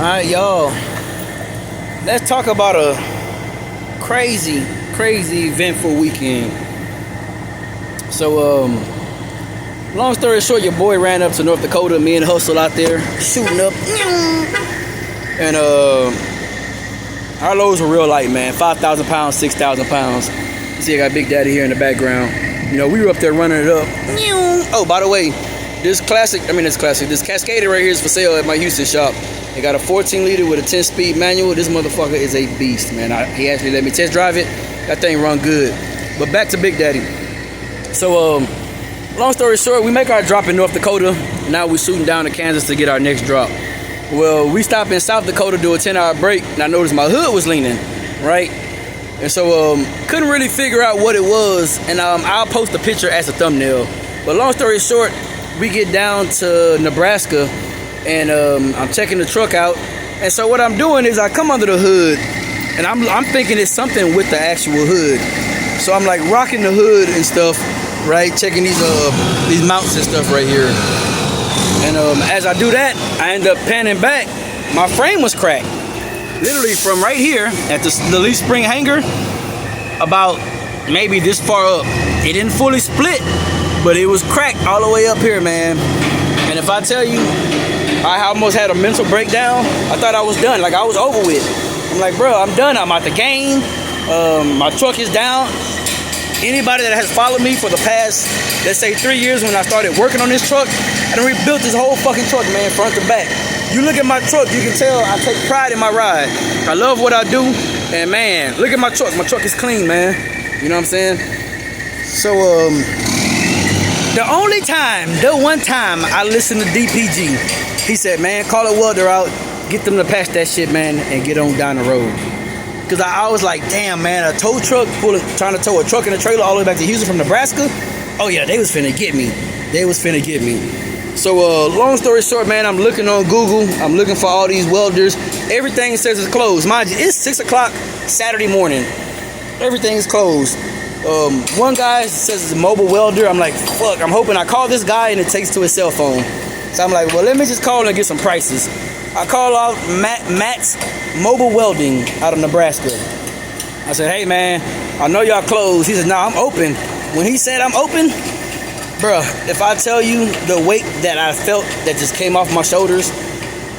Alright, y'all. Let's talk about a crazy eventful weekend. So, long story short, your boy ran up to North Dakota. Me and Hustle out there shooting up. And our loads were real light, man. 5,000 pounds, 6,000 pounds. You see, I got Big Daddy here in the background. You know, we were up there running it up. Oh, by the way, this Cascader right here is for sale at my Houston shop. They got a 14 liter with a 10-speed manual. This motherfucker is a beast, man. He actually let me test drive it. That thing run good. But back to Big Daddy. So, long story short, we make our drop in North Dakota. Now we're shooting down to Kansas to get our next drop. Well, we stopped in South Dakota to do a 10-hour break, and I noticed my hood was leaning, right? And so, couldn't really figure out what it was, and I'll post a picture as a thumbnail. But long story short, we get down to Nebraska, and I'm checking the truck out. And so what I'm doing is I come under the hood, and I'm thinking it's something with the actual hood. So I'm like rocking the hood and stuff, right? Checking these mounts and stuff right here. And as I do that, I end up panning back. My frame was cracked. Literally from right here at the leaf spring hanger, about maybe this far up. It didn't fully split, but it was cracked all the way up here, man. And if I tell you, I almost had a mental breakdown. I thought I was done, like I was over with. I'm like, bro, I'm done. I'm out the game. My truck is down. Anybody that has followed me for the past, let's say 3 years when I started working on this truck, I done rebuilt this whole fucking truck, man, front to back. You look at my truck, you can tell I take pride in my ride. I love what I do, and man, look at my truck. My truck is clean, man. You know what I'm saying? So, the one time I listened to DPG, he said, man, call a welder out, get them to patch that shit, man, and get on down the road. Because I was like, damn, man, a tow truck trying to tow a truck and a trailer all the way back to Houston from Nebraska? Oh, yeah, they was finna get me. So, long story short, man, I'm looking on Google. I'm looking for all these welders. Everything says it's closed. Mind you, it's 6 o'clock Saturday morning. Everything is closed. One guy says it's a mobile welder. I'm like, fuck, I'm hoping I call this guy and it takes to his cell phone. So I'm like, well, let me just call and get some prices. I call out Matt's Mobile Welding out of Nebraska. I said, hey, man, I know y'all closed. He said, nah, I'm open. When he said I'm open, bruh, if I tell you the weight that I felt that just came off my shoulders,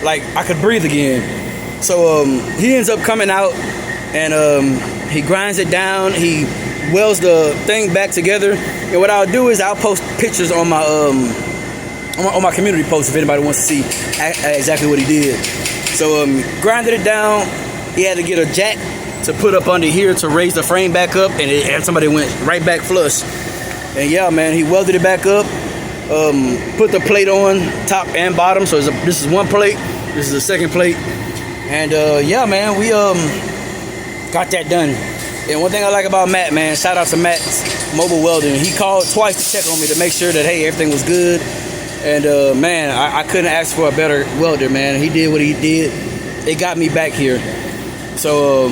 like I could breathe again. So he ends up coming out and he grinds it down. He welds the thing back together. And what I'll do is I'll post pictures on my community post if anybody wants to see exactly what he did. So grinded it down. He had to get a jack to put up under here to raise the frame back up, and somebody went right back flush. And yeah, man, he welded it back up, put the plate on top and bottom. So this is one plate, this is the second plate, and yeah, man, we got that done. And one thing I like about Matt, man, shout out to Matt's Mobile Welding. He called twice to check on me to make sure that, hey, everything was good. And man, I couldn't ask for a better welder, man. He did what he did. It got me back here. So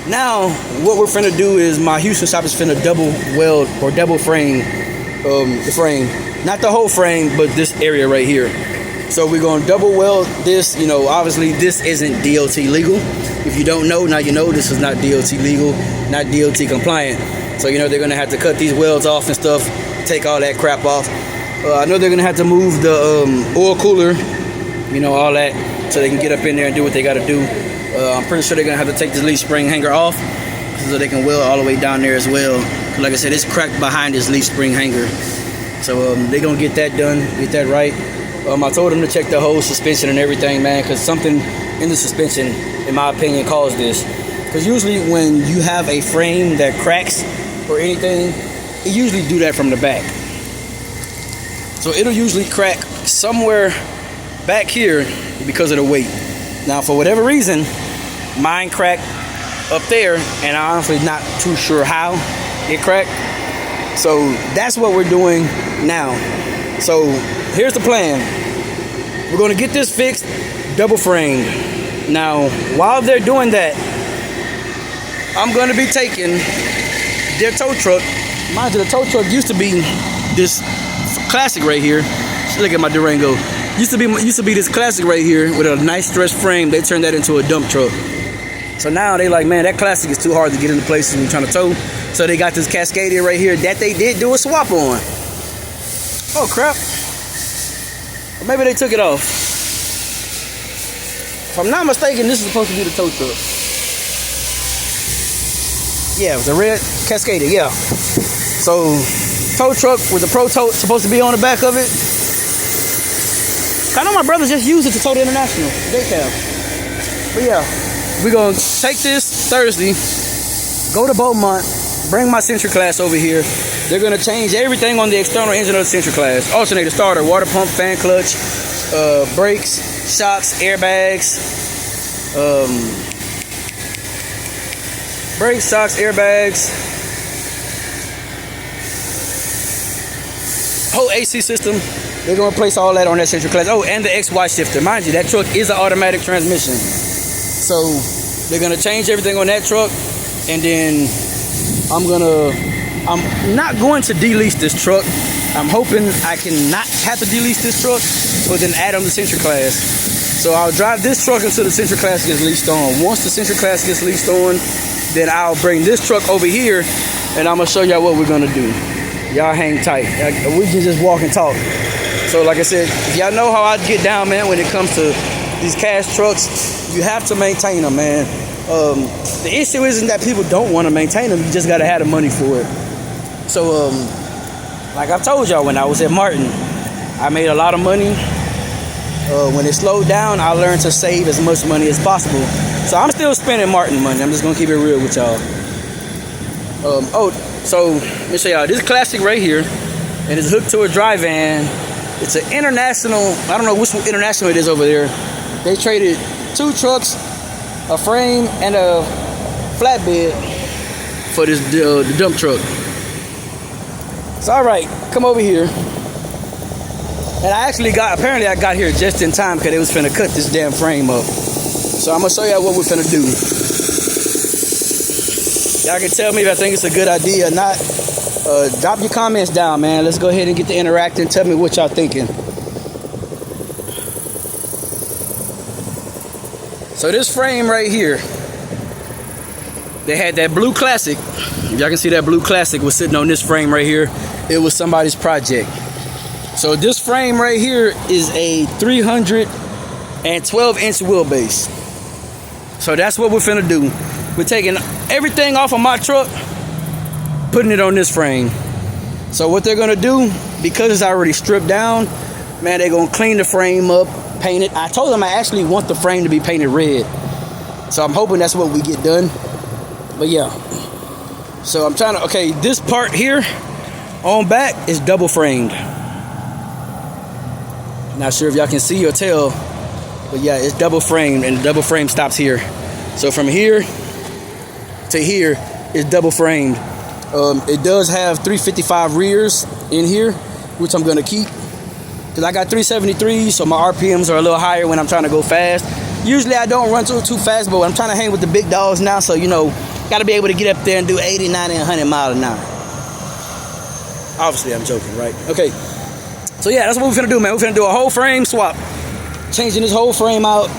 now what we're finna do is my Houston shop is finna double weld or double frame the frame. Not the whole frame, but this area right here. So we're gonna double weld this. You know, obviously this isn't DOT legal. If you don't know, now you know this is not DOT legal, not DOT compliant. So you know they're gonna have to cut these welds off and stuff, take all that crap off. I know they're gonna have to move the oil cooler, you know, all that, so they can get up in there and do what they gotta do. I'm pretty sure they're gonna have to take this leaf spring hanger off so they can weld all the way down there as well. Like I said, it's cracked behind this leaf spring hanger. So they're gonna get that done, get that right. I told them to check the whole suspension and everything, man, because something in the suspension, in my opinion, caused this. Because usually when you have a frame that cracks or anything, it usually do that from the back. So it'll usually crack somewhere back here because of the weight. Now, for whatever reason, mine cracked up there, and I'm honestly not too sure how it cracked. So that's what we're doing now. So here's the plan. We're gonna get this fixed, double frame. Now, while they're doing that, I'm gonna be taking their tow truck. Mind you, the tow truck used to be this Classic right here. Look at my Durango. Used to be this Classic right here with a nice stretch frame. They turned that into a dump truck. So now they like, man, that Classic is too hard to get into places when you're trying to tow. So they got this Cascadia right here that they did do a swap on. Oh crap. Or maybe they took it off. If I'm not mistaken, this is supposed to be the tow truck. Yeah, it was a red Cascadia, yeah. So, tow truck with the Pro Tow supposed to be on the back of it. I know my brother just used it to tow the International day cab. But yeah, we're gonna take this Thursday, go to Beaumont, bring my Century Class over here. They're gonna change everything on the external engine of the Century Class. Alternator, starter, water pump, fan clutch, brakes, shocks, airbags, brakes, shocks, airbags, whole AC system. They're gonna replace all that on that Century Class. Oh, and the XY shifter. Mind you, that truck is an automatic transmission. So they're gonna change everything on that truck, and then I'm not going to de-lease this truck. I'm hoping I can not have to de-lease this truck, but then add on the Century Class. So I'll drive this truck until the Century Class gets leased on. Once the Century Class gets leased on, then I'll bring this truck over here, and I'm gonna show y'all what we're gonna do. Y'all hang tight. We can just walk and talk. So like I said, if y'all know how I get down, man, when it comes to these cash trucks, you have to maintain them, man. The issue isn't that people don't want to maintain them, you just gotta have the money for it. So like I've told y'all, when I was at Martin, I made a lot of money. When it slowed down, I learned to save as much money as possible. So I'm still spending Martin money. I'm just gonna keep it real with y'all. So let me show y'all this Classic right here, and it's hooked to a dry van. It's an International. I don't know which International it is over there. They traded 2 trucks, a frame, and a flatbed for this the dump truck. So all right, come over here. And apparently I got here just in time because they was finna cut this damn frame up. So I'm gonna show y'all what we're finna do. Y'all can tell me if I think it's a good idea or not. Drop your comments down, man. Let's go ahead and get to interacting. Tell me what y'all thinking. So this frame right here, they had that blue Classic. Y'all can see that blue Classic was sitting on this frame right here. It was somebody's project. So this frame right here is a 312-inch wheelbase. So that's what we're finna do. We're taking everything off of my truck, putting it on this frame. So what they're gonna do, because it's already stripped down, man, they're gonna clean the frame up, paint it. I told them I actually want the frame to be painted red. So I'm hoping that's what we get done. But yeah. So I'm trying to, okay, this part here on back is double framed. Not sure if y'all can see or tell, but yeah, it's double framed, and the double frame stops here. So from here to here is double framed. It does have 355 rears in here, which I'm gonna keep, because I got 373, so my RPMs are a little higher when I'm trying to go fast. Usually I don't run too fast, but I'm trying to hang with the big dogs now, so you know, gotta be able to get up there and do 80, 90, and 100 miles an hour. Obviously I'm joking, right? Okay. So yeah, that's what we're finna do, man. We're finna do a whole frame swap. Changing this whole frame out.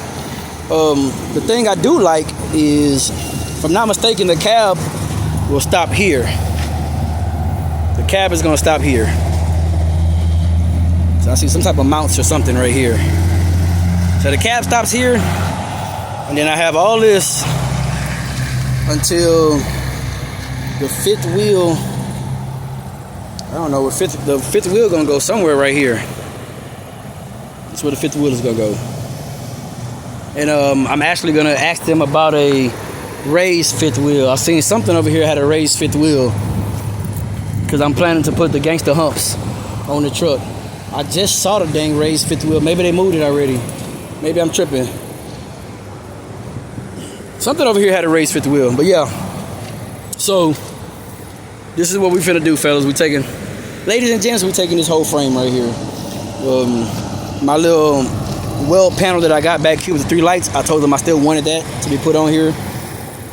The thing I do like is, if I'm not mistaken, the cab will stop here. The cab is gonna stop here. So I see some type of mounts or something right here. So the cab stops here, and then I have all this until the 5th wheel. I don't know, the fifth wheel gonna go somewhere right here. That's where the 5th wheel is gonna go. And I'm actually gonna ask them about a raised 5th wheel. I seen something over here had a raised 5th wheel, because I'm planning to put the gangster humps on the truck. I just saw the dang raised 5th wheel. Maybe they moved it already. Maybe I'm tripping. Something over here had a raised 5th wheel, but yeah. So this is what we finna do, fellas. Ladies and gents, we're taking this whole frame right here. My little weld panel that I got back here with the 3 lights, I told them I still wanted that to be put on here.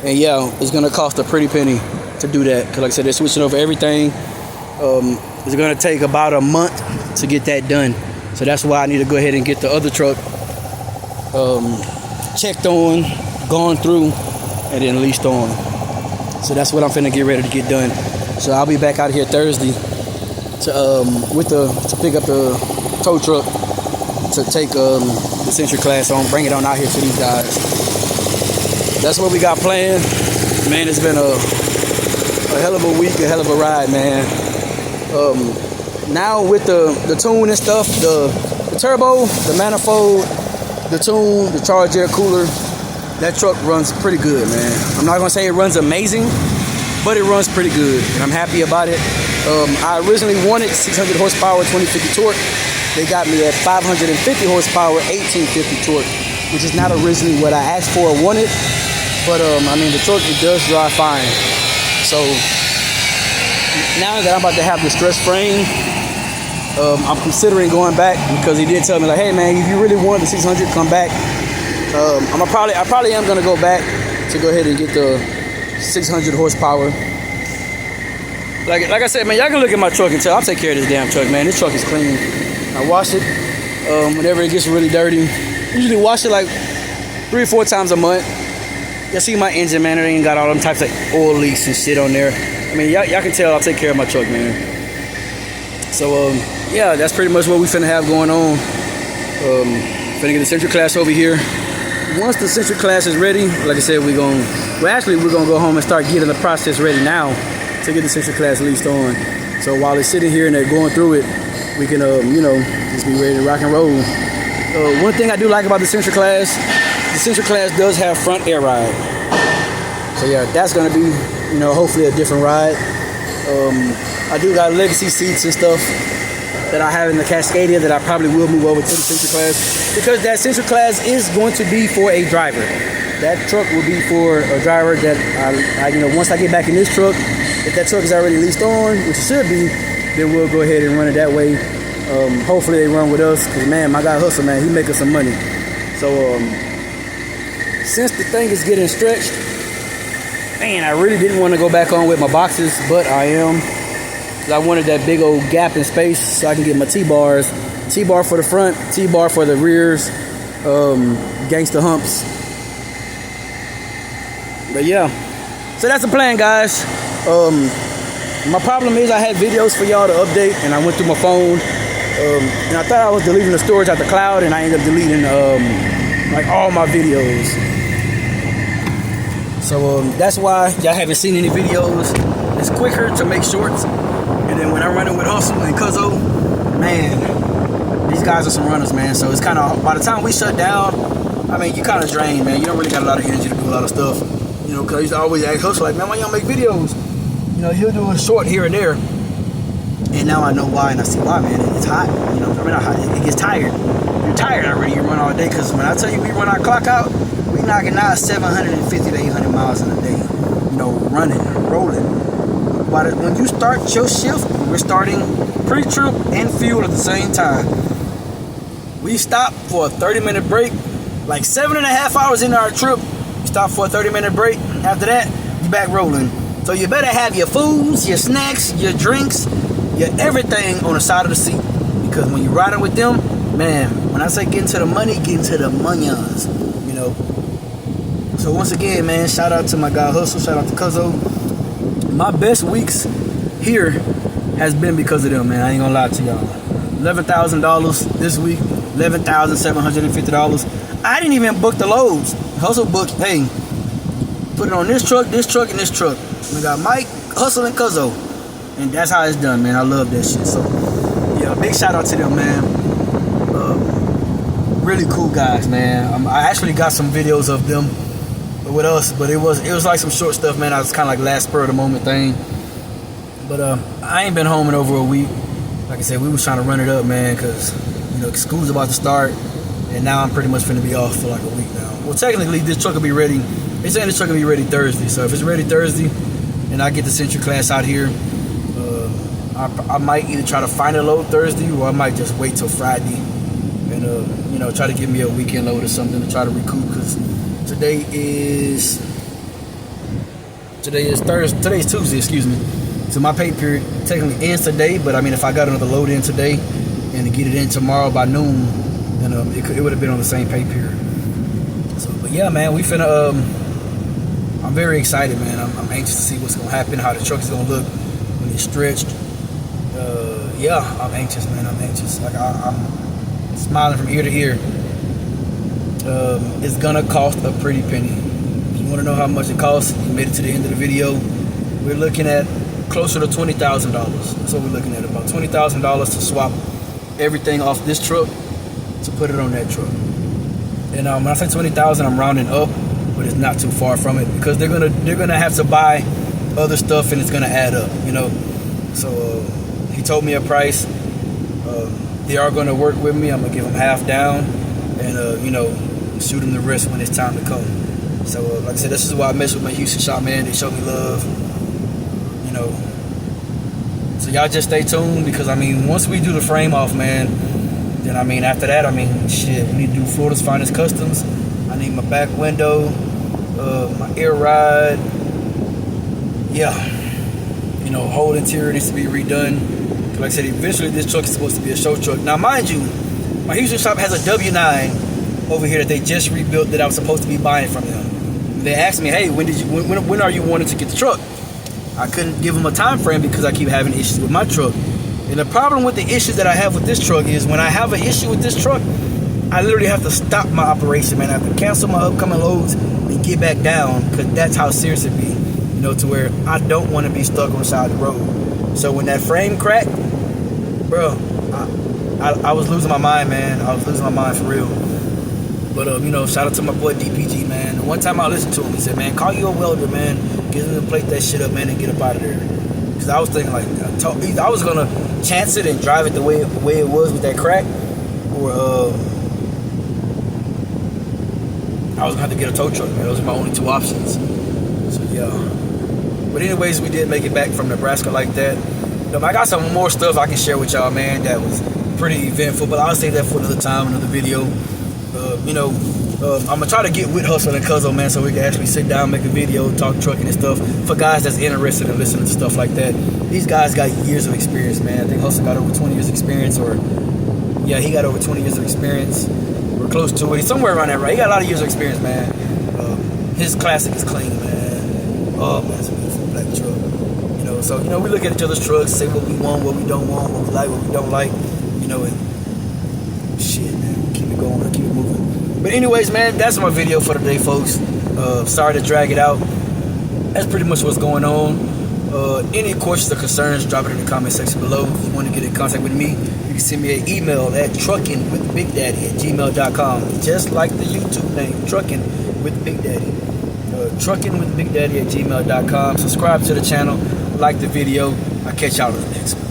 And yeah, it's gonna cost a pretty penny to do that, because like I said, they're switching over everything. It's gonna take about a month to get that done. So that's why I need to go ahead and get the other truck checked on, gone through, and then leased on. So that's what I'm finna get ready to get done. So I'll be back out here Thursday to pick up the tow truck to take the Century Class on, bring it on out here to these guys. That's what we got planned. Man, it's been a hell of a week, a hell of a ride, man. Now with the tune and stuff, the turbo, the manifold, the tune, the charge air cooler, that truck runs pretty good, man. I'm not gonna say it runs amazing, but it runs pretty good, and I'm happy about it. I originally wanted 600 horsepower, 2050 torque. They got me at 550 horsepower, 1850 torque, which is not originally what I asked for or wanted, but I mean, the truck, it does drive fine. So now that I'm about to have the stress frame, I'm considering going back, because he did tell me, like, hey man, if you really want the 600, come back. I probably am gonna go back to go ahead and get the 600 horsepower. Like I said, man, y'all can look at my truck and tell I'll take care of this damn truck, man. This truck is clean. I wash it whenever it gets really dirty. Usually wash it like 3 or 4 times a month. Y'all see my engine, man, it ain't got all them types of oil leaks and shit on there. I mean, y'all can tell I'll take care of my truck, man. So yeah, that's pretty much what we finna have going on. Finna get the Century Class over here. Once the Century Class is ready, like I said, we're gonna go home and start getting the process ready now to get the Century Class leased on. So while it's sitting here and they're going through it, we can just be ready to rock and roll. One thing I do like about the Century Class does have front air ride. So yeah, that's gonna be, hopefully a different ride. I do got legacy seats and stuff that I have in the Cascadia that I probably will move over to the Century Class, because that Century Class is going to be for a driver. That truck will be for a driver that I once I get back in this truck, if that truck is already leased on, which it should be, then we'll go ahead and run it that way. Hopefully they run with us, because man, my guy Hustle, man, he making some money. So since the thing is getting stretched, man, I really didn't want to go back on with my boxes, but I am. I wanted that big old gap in space so I can get my T-bars. T-bar for the front, T-bar for the rears, gangster humps. But yeah, so that's the plan, guys. My problem is I had videos for y'all to update, and I went through my phone, and I thought I was deleting the storage out the cloud, and I ended up deleting like all my videos. So that's why y'all haven't seen any videos. It's quicker to make shorts. And then when I'm running with Hustle and Cuzzo, man, these guys are some runners, man. So it's kind of, by the time we shut down, I mean, you kind of drained, man. You don't really got a lot of energy to do a lot of stuff. Because I used to always ask Hustle, like, man, why y'all make videos? He'll do a short here and there. And now I know why, and I see why, man. It's hot. Not hot. It gets tired. You're tired already. You run all day. Because when I tell you we run our clock out, we knocking out 750 to 800 miles in a day. Running, rolling. But when you start your shift, we're starting pre-trip and fuel at the same time. We stop for a 30-minute break, like 7.5 hours into our trip. You stop for a 30-minute break. After that, you back rolling. So you better have your foods, your snacks, your drinks, your everything on the side of the seat. Because when you're riding with them, man, when I say get into the money, get into the munions, So once again, man, shout out to my guy Hustle, shout out to Cuzzo. My best weeks here has been because of them, man. I ain't gonna lie to y'all. $11,000 this week, $11,750. I didn't even book the loads. Hustle booked, hey, put it on this truck, and this truck. We got Mike, Hustle, and Cuzzo. And that's how it's done, man. I love that shit. So, yeah, big shout out to them, man. Really cool guys, man. I actually got some videos of them with us, but it was like some short stuff, man. I was kind of like last spur of the moment thing. But I ain't been home in over a week. Like I said, we was trying to run it up, man, because school's about to start, and now I'm pretty much finna be off for like a week now. Well, technically, this truck will be ready. They're saying this truck will be ready Thursday. So if it's ready Thursday, and I get the Century Class out here, I might either try to find a load Thursday, or I might just wait till Friday and try to get me a weekend load or something to try to recoup, because Today is Thursday. Today's Tuesday, excuse me. So my pay period technically ends today, but I mean, if I got another load in today and to get it in tomorrow by noon, then it would have been on the same pay period. So, but yeah, man, we finna. I'm very excited, man. I'm anxious to see what's gonna happen, how the truck is gonna look when it's stretched. Yeah, I'm anxious, man. I'm anxious. Like I'm smiling from ear to ear. It's gonna cost a pretty penny. If you want to know how much it costs, you made it to the end of the video. We're looking at closer to $20,000. That's what we're looking at. About $20,000 to swap everything off this truck to put it on that truck. And when I say 20,000, I'm rounding up, but it's not too far from it because they're gonna have to buy other stuff and it's gonna add up, you know. So he told me a price. They are gonna work with me. I'm gonna give them half down, and you know, shoot them the rest when it's time to come. So like I said, this is why I mess with my Houston shop, man. They show me love, you know. So y'all just stay tuned because I mean, once we do the frame off, man, then I mean after that, I mean shit, we need to do Florida's Finest Customs. I need my back window, my air ride, yeah, you know, whole interior needs to be redone. Like I said, eventually this truck is supposed to be a show truck. Now mind you, my Houston shop has a W9 over here that they just rebuilt that I was supposed to be buying from them. They asked me, hey, when are you wanting to get the truck? I couldn't give them a time frame because I keep having issues with my truck. And the problem with the issues that I have with this truck is when I have an issue with this truck, I literally have to stop my operation, man. I have to cancel my upcoming loads and get back down because that's how serious it be. You know, to where I don't want to be stuck on the side of the road. So when that frame cracked, bro, I was losing my mind, man. I was losing my mind for real. But, you know, shout out to my boy DPG, man. One time I listened to him, he said, man, call you a welder, man. Get him to plate that shit up, man, and get up out of there. Because I was thinking, like, I was going to chance it and drive it the way it was with that crack. Or, I was going to have to get a tow truck, man. Those are my only two options. So, yeah. But anyways, we did make it back from Nebraska like that. I got some more stuff I can share with y'all, man, that was pretty eventful. But I'll save that for another time, another video. You know, I'm going to try to get with Hustle and Cuzzo, man, so we can actually sit down, make a video, talk trucking and stuff for guys that's interested in listening to stuff like that. These guys got years of experience, man. I think Hustle got over 20 years of experience, or, yeah, he got over 20 years of experience. We're close to it. He's somewhere around that, right? He got a lot of years of experience, man. His classic is clean, man. Oh, man, it's a beautiful black truck. You know, so, you know, we look at each other's trucks, say what we want, what we don't want, what we like, what we don't like, you know, and shit, man, keep it going, keep it moving. But anyways, man, that's my video for today, folks. Sorry to drag it out. That's pretty much what's going on. Any questions or concerns, drop it in the comment section below. If you want to get in contact with me, you can send me an email at truckingwithbigdaddy@gmail.com. Just like the YouTube name, Trucking with Big Daddy. Truckingwithbigdaddy@gmail.com. Subscribe to the channel, like the video. I'll catch y'all in the next one.